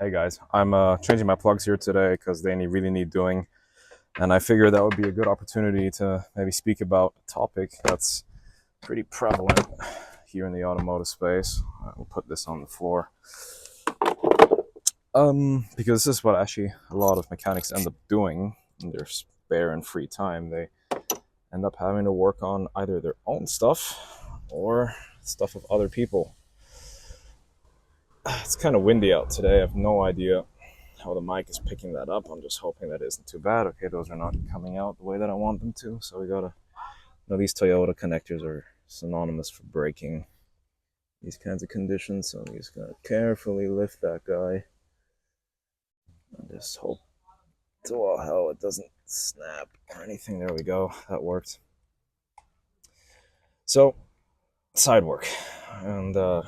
Hey guys, I'm changing my plugs here today because they really need doing, and I figured that would be a good opportunity to maybe speak about a topic that's pretty prevalent here in the automotive space. We'll put this on the floor, because this is what actually a lot of mechanics end up doing in their spare and free time. They end up having to work on either their own stuff or stuff of other people. It's kind of windy out today. I have no idea how the mic is picking that up. I'm just hoping that isn't too bad. Okay, those are not coming out the way that I want them to. So we gotta, these Toyota connectors are synonymous for braking these kinds of conditions. So I'm just gonna carefully lift that guy and just hope to all hell it doesn't snap or anything. There we go. That worked. So side work, and a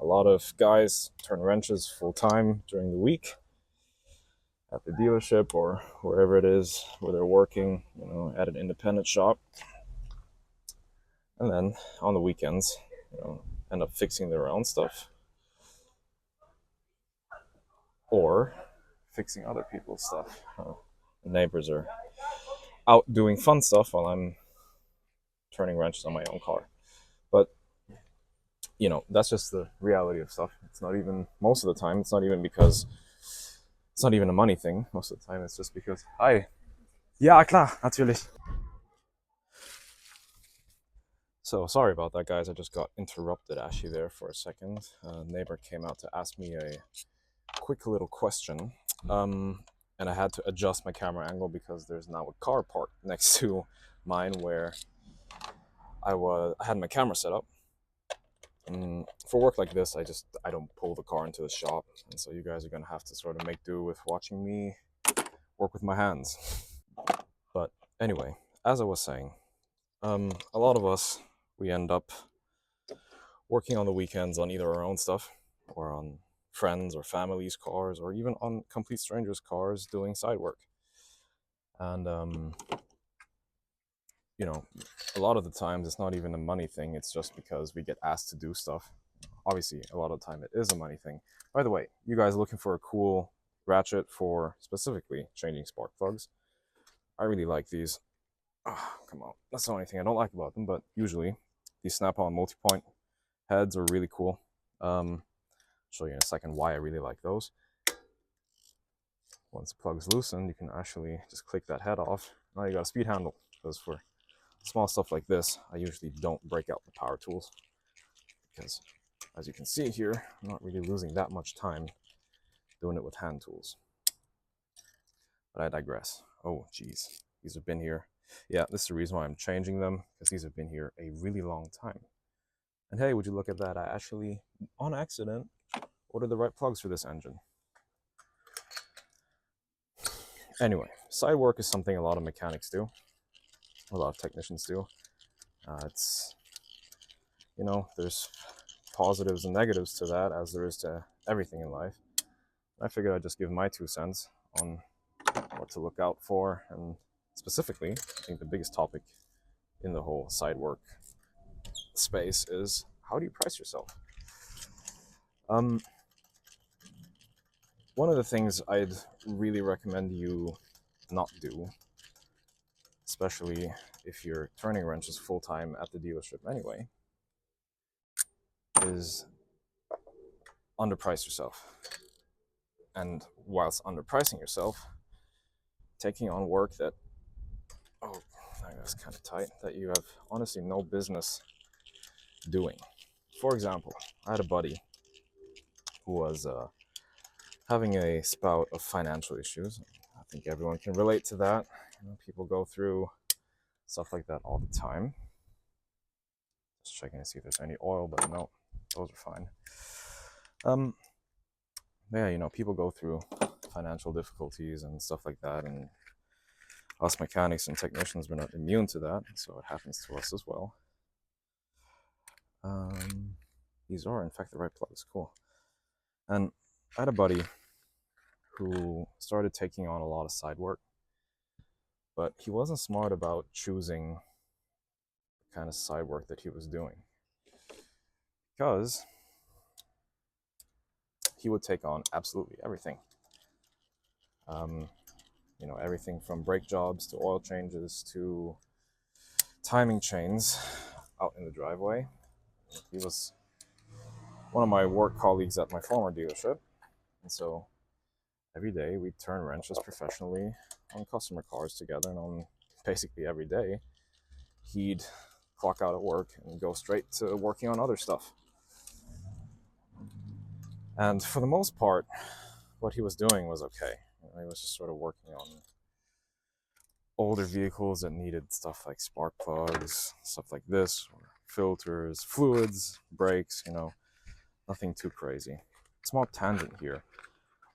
lot of guys turn wrenches full time during the week at the dealership or wherever it is where they're working, at an independent shop. And then on the weekends, end up fixing their own stuff or fixing other people's stuff. The neighbors are out doing fun stuff while I'm turning wrenches on my own car. But, that's just the reality of stuff. It's not even, most of the time, it's not even because it's not even a money thing. Most of the time, it's just because, hi. Ja, klar, natürlich. So sorry about that, guys. I just got interrupted actually there for a second. A neighbor came out to ask me a quick little question, and I had to adjust my camera angle because there's now a car parked next to mine where I had my camera set up. For work like this, I don't pull the car into the shop, and so you guys are gonna have to sort of make do with watching me work with my hands. But anyway, as I was saying, a lot of us, we end up working on the weekends on either our own stuff or on friends or family's cars or even on complete strangers' cars doing side work. And, a lot of the times it's not even a money thing, it's just because we get asked to do stuff. Obviously, a lot of the time it is a money thing. By the way, you guys looking for a cool ratchet for specifically changing spark plugs? I really like these. Oh, come on. That's the only thing I don't like about them, but usually these Snap-on multi-point heads are really cool. I'll show you in a second why I really like those. Once the plug's loosened, you can actually just click that head off. Now you got a speed handle, because for small stuff like this, I usually don't break out the power tools, because as you can see here, I'm not really losing that much time doing it with hand tools. But I digress. Oh, geez. These have been here. Yeah, this is the reason why I'm changing them, because these have been here a really long time. And hey, would you look at that? I actually, on accident, ordered the right plugs for this engine. Anyway, side work is something a lot of mechanics do, a lot of technicians do. It's, there's positives and negatives to that, as there is to everything in life. I figured I'd just give my 2 cents on what to look out for, and specifically, I think the biggest topic in the whole side work space is, how do you price yourself? One of the things I'd really recommend you not do, especially if you're turning wrenches full-time at the dealership anyway, is underprice yourself. And whilst underpricing yourself, taking on work that, oh, that's kind of tight, that you have honestly no business doing. For example, I had a buddy who was having a spout of financial issues. I think everyone can relate to that. People go through stuff like that all the time. Just checking to see if there's any oil, but no, those are fine. Yeah, people go through financial difficulties and stuff like that, and us mechanics and technicians, we're not immune to that, so it happens to us as well. These are in fact the right plugs. Cool. And I had a buddy who started taking on a lot of side work, but he wasn't smart about choosing the kind of side work that he was doing, because he would take on absolutely everything. You know, everything from brake jobs to oil changes to timing chains out in the driveway. He was one of my work colleagues at my former dealership, and so every day we'd turn wrenches professionally on customer cars together, and on basically every day he'd clock out at work and go straight to working on other stuff. And for the most part, what he was doing was okay. You know, he was just sort of working on older vehicles that needed stuff like spark plugs, stuff like this, or filters, fluids, brakes, you know, nothing too crazy. Small tangent here.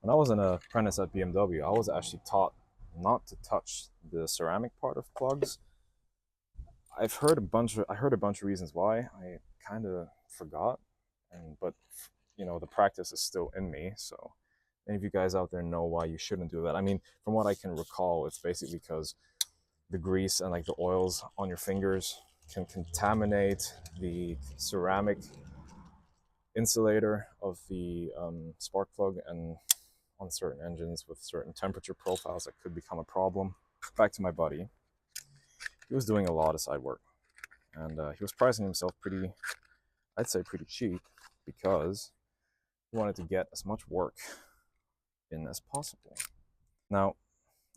When I was an apprentice at BMW, I was actually taught not to touch the ceramic part of plugs. I heard a bunch of reasons why. I kind of forgot, but you know, the practice is still in me. So, any of you guys out there know why you shouldn't do that? I mean, from what I can recall, it's basically because the grease and like the oils on your fingers can contaminate the ceramic insulator of the spark plug, and on certain engines with certain temperature profiles that could become a problem. Back to my buddy. He was doing a lot of side work, and he was pricing himself pretty, I'd say pretty cheap, because he wanted to get as much work in as possible. Now,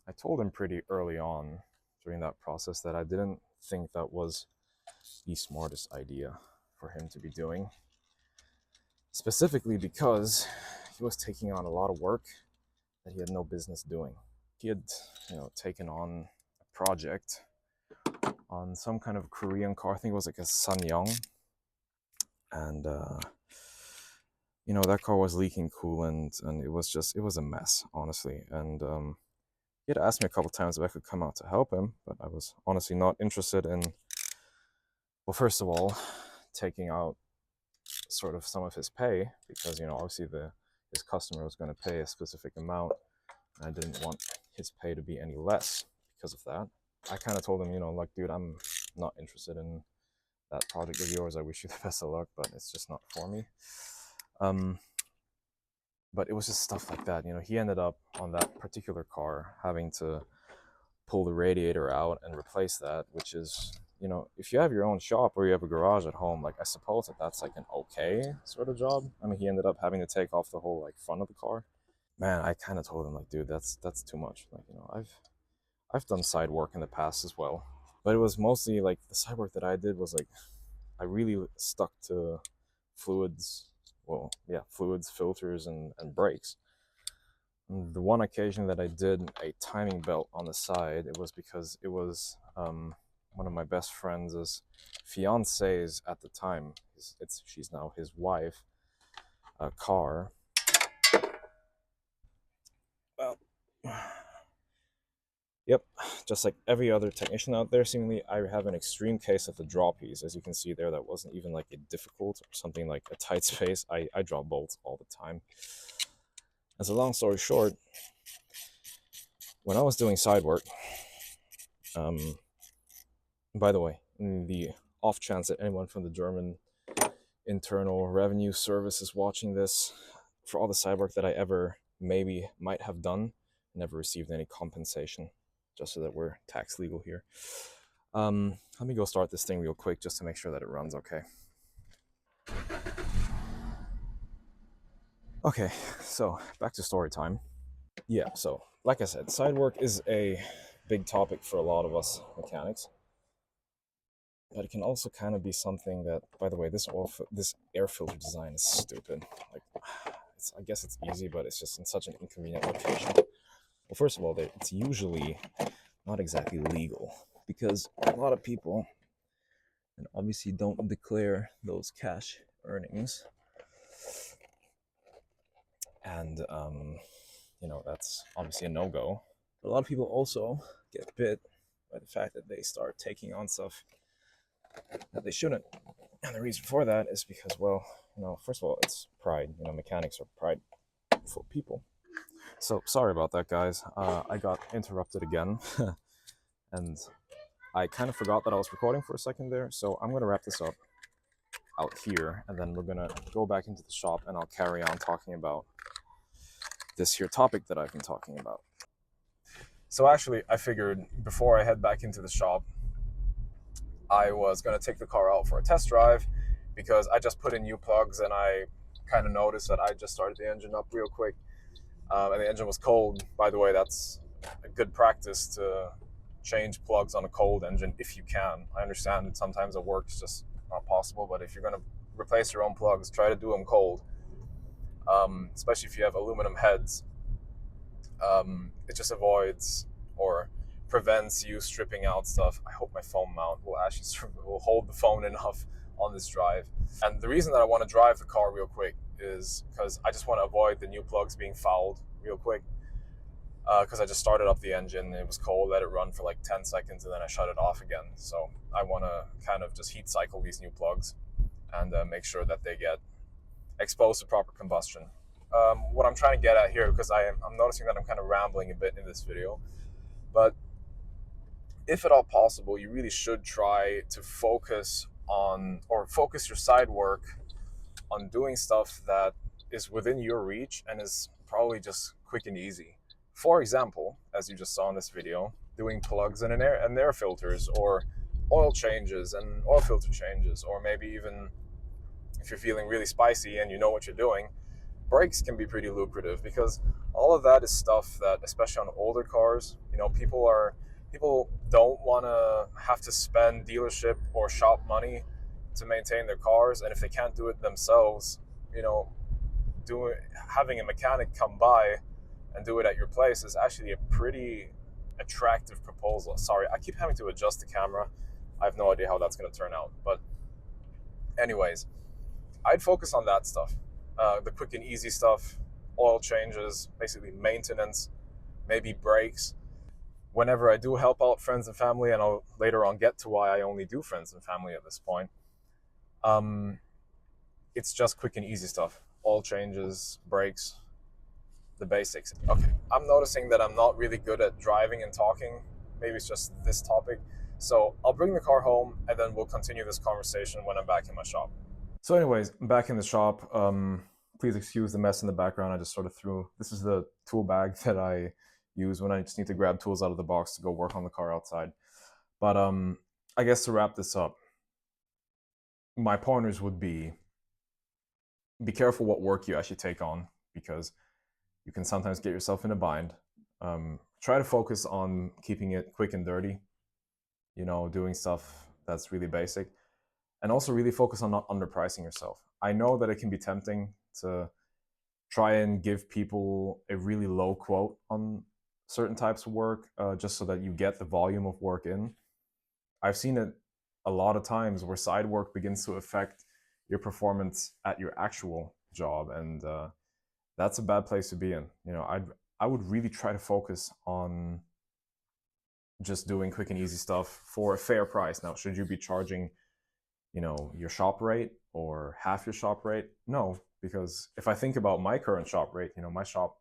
I told him pretty early on during that process that I didn't think that was the smartest idea for him to be doing, specifically because he was taking on a lot of work that he had no business doing. He had, you know, taken on a project on some kind of Korean car. I think it was like a Sanyong, and you know, that car was leaking coolant, and it was a mess, honestly. And he had asked me a couple times if I could come out to help him, but I was honestly not interested in, well, first of all, taking out sort of some of his pay, because, you know, obviously his customer was going to pay a specific amount, and I didn't want his pay to be any less because of that. I kind of told him, you know, like, dude, I'm not interested in that project of yours. I wish you the best of luck, but it's just not for me. But it was just stuff like that. You know, he ended up on that particular car having to pull the radiator out and replace that, which is, you know, if you have your own shop or you have a garage at home, like, I suppose that's like an okay sort of job. I mean, he ended up having to take off the whole like front of the car. Man, I kind of told him, like, dude, that's too much. Like, you know, I've done side work in the past as well, but it was mostly like the side work that I did was like, I really stuck to fluids. Well, yeah, fluids, filters, and brakes. And the one occasion that I did a timing belt on the side, it was because it was one of my best friend's fiance's at the time. She's now his wife. Car. Well, yep, just like every other technician out there, seemingly I have an extreme case of the draw piece. As you can see there, that wasn't even like a difficult or something like a tight space. I draw bolts all the time. As a long story short, when I was doing side work, by the way, in the off chance that anyone from the German Internal Revenue Service is watching this, for all the side work that I ever maybe might have done, never received any compensation, just so that we're tax legal here. Let me go start this thing real quick just to make sure that it runs okay. Okay, so back to story time. Yeah, so like I said, side work is a big topic for a lot of us mechanics, but it can also kind of be something that, by the way, this air filter design is stupid. Like, I guess it's easy, but it's just in such an inconvenient location. Well, first of all, it's usually not exactly legal, because a lot of people, and obviously, don't declare those cash earnings, and you know, that's obviously a no-go. But a lot of people also get bit by the fact that they start taking on stuff that they shouldn't. And the reason for that is because, well, you know, first of all, it's pride. You know, mechanics are prideful people. So sorry about that, guys. I got interrupted again, and I kind of forgot that I was recording for a second there. So I'm gonna wrap this up. out here, and then we're gonna go back into the shop and I'll carry on talking about this here topic that I've been talking about. So actually, I figured before I head back into the shop, I was gonna take the car out for a test drive because I just put in new plugs and I kind of noticed that I just started the engine up real quick, and the engine was cold. By the way, that's a good practice to change plugs on a cold engine if you can. I understand that sometimes at work it's just not possible, but if you're going to replace your own plugs, try to do them cold, especially if you have aluminum heads. It just avoids or prevents you stripping out stuff. I hope my phone mount will actually will hold the phone enough on this drive. And the reason that I want to drive the car real quick is because I just want to avoid the new plugs being fouled real quick. Because I just started up the engine, it was cold, let it run for like 10 seconds, and then I shut it off again. So I want to kind of just heat cycle these new plugs and make sure that they get exposed to proper combustion. What I'm trying to get at here, because I'm noticing that I'm kind of rambling a bit in this video, but if at all possible, you really should try to focus on, or focus your side work on doing stuff that is within your reach and is probably just quick and easy. For example, as you just saw in this video, doing plugs and air filters, or oil changes and oil filter changes, or maybe even if you're feeling really spicy and you know what you're doing, brakes can be pretty lucrative, because all of that is stuff that, especially on older cars, people don't want to have to spend dealership or shop money to maintain their cars, and if they can't do it themselves, having a mechanic come by and do it at your place is actually a pretty attractive proposal. Sorry, I keep having to adjust the camera. I have no idea how that's going to turn out. But anyways, I'd focus on that stuff. The quick and easy stuff, oil changes, basically maintenance, maybe brakes. Whenever I do help out friends and family, and I'll later on get to why I only do friends and family at this point, it's just quick and easy stuff. Oil changes, brakes, the basics. Okay, I'm noticing that I'm not really good at driving and talking. Maybe it's just this topic. So I'll bring the car home and then we'll continue this conversation when I'm back in my shop. So anyways, I'm back in the shop. Please excuse the mess in the background. I just sort of this is the tool bag that I use when I just need to grab tools out of the box to go work on the car outside. But I guess to wrap this up, my pointers would be careful what work you actually take on, because you can sometimes get yourself in a bind. Try to focus on keeping it quick and dirty, doing stuff that's really basic. And also really focus on not underpricing yourself. I know that it can be tempting to try and give people a really low quote on certain types of work, just so that you get the volume of work in. I've seen it a lot of times where side work begins to affect your performance at your actual job, and that's a bad place to be in. I would really try to focus on just doing quick and easy stuff for a fair price. Now, should you be charging, your shop rate or half your shop rate? No, because if I think about my current shop rate, my shop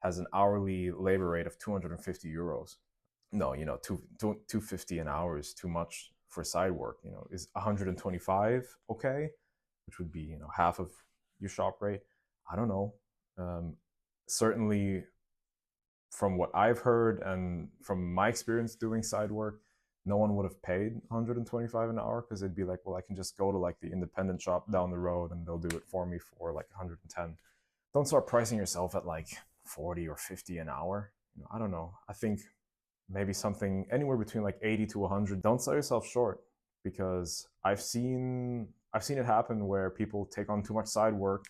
has an hourly labor rate of 250 euros. No, 250 an hour is too much for side work. Is 125 okay? Which would be, half of your shop rate. I don't know. Certainly from what I've heard and from my experience doing side work, no one would have paid 125 an hour, because they'd be like, well, I can just go to like the independent shop down the road and they'll do it for me for like 110. Don't start pricing yourself at like 40 or 50 an hour. I don't know. I think maybe something anywhere between like 80 to 100. Don't sell yourself short, because I've seen it happen where people take on too much side work,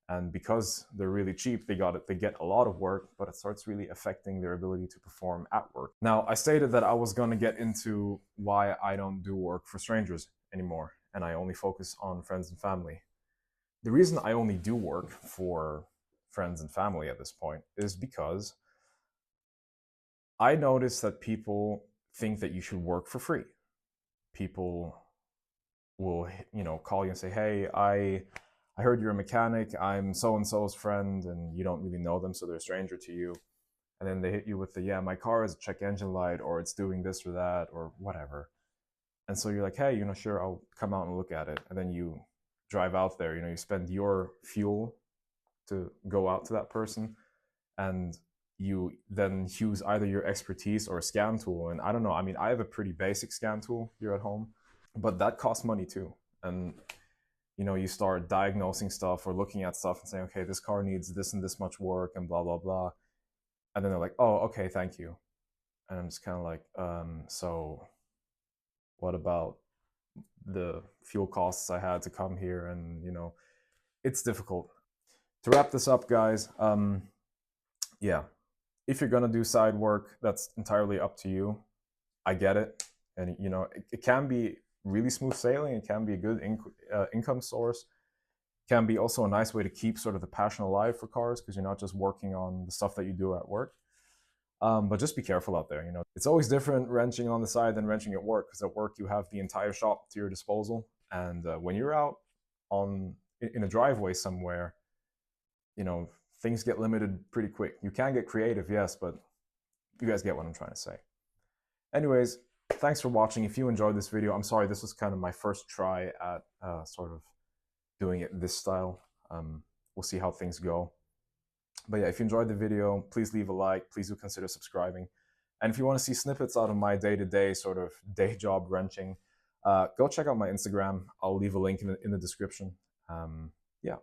and because they're really cheap, they get a lot of work, but it starts really affecting their ability to perform at work. Now, I stated that I was going to get into why I don't do work for strangers anymore, and I only focus on friends and family. The reason I only do work for friends and family at this point is because I notice that people think that you should work for free. People will, call you and say, hey, I heard you're a mechanic, I'm so-and-so's friend, and you don't really know them, so they're a stranger to you. And then they hit you with yeah, my car has a check engine light, or it's doing this or that, or whatever. And so you're like, hey, sure, I'll come out and look at it. And then you drive out there. You know, you spend your fuel to go out to that person, and you then use either your expertise or a scan tool. And I don't know, I mean, I have a pretty basic scan tool here at home, but that costs money too. And you know, you start diagnosing stuff or looking at stuff and saying, okay, this car needs this and this much work and blah blah blah. And then they're like, oh, okay, thank you. And I'm just kind of like, so what about the fuel costs I had to come here? And you know, it's difficult. To wrap this up, guys, yeah, if you're gonna do side work, that's entirely up to you. I get it, and you know, it can be really smooth sailing. It can be a good income source. Can be also a nice way to keep sort of the passion alive for cars, because you're not just working on the stuff that you do at work. But just be careful out there. You know, it's always different wrenching on the side than wrenching at work, because at work you have the entire shop to your disposal, and when you're out on in a driveway somewhere, you know, things get limited pretty quick. You can get creative, yes, but you guys get what I'm trying to say. Anyways, thanks for watching. If you enjoyed this video, I'm sorry, this was kind of my first try at sort of doing it this style. We'll see how things go. But yeah, if you enjoyed the video, please leave a like. Please do consider subscribing. And if you want to see snippets out of my day-to-day sort of day job wrenching, go check out my Instagram. I'll leave a link in the description. Yeah.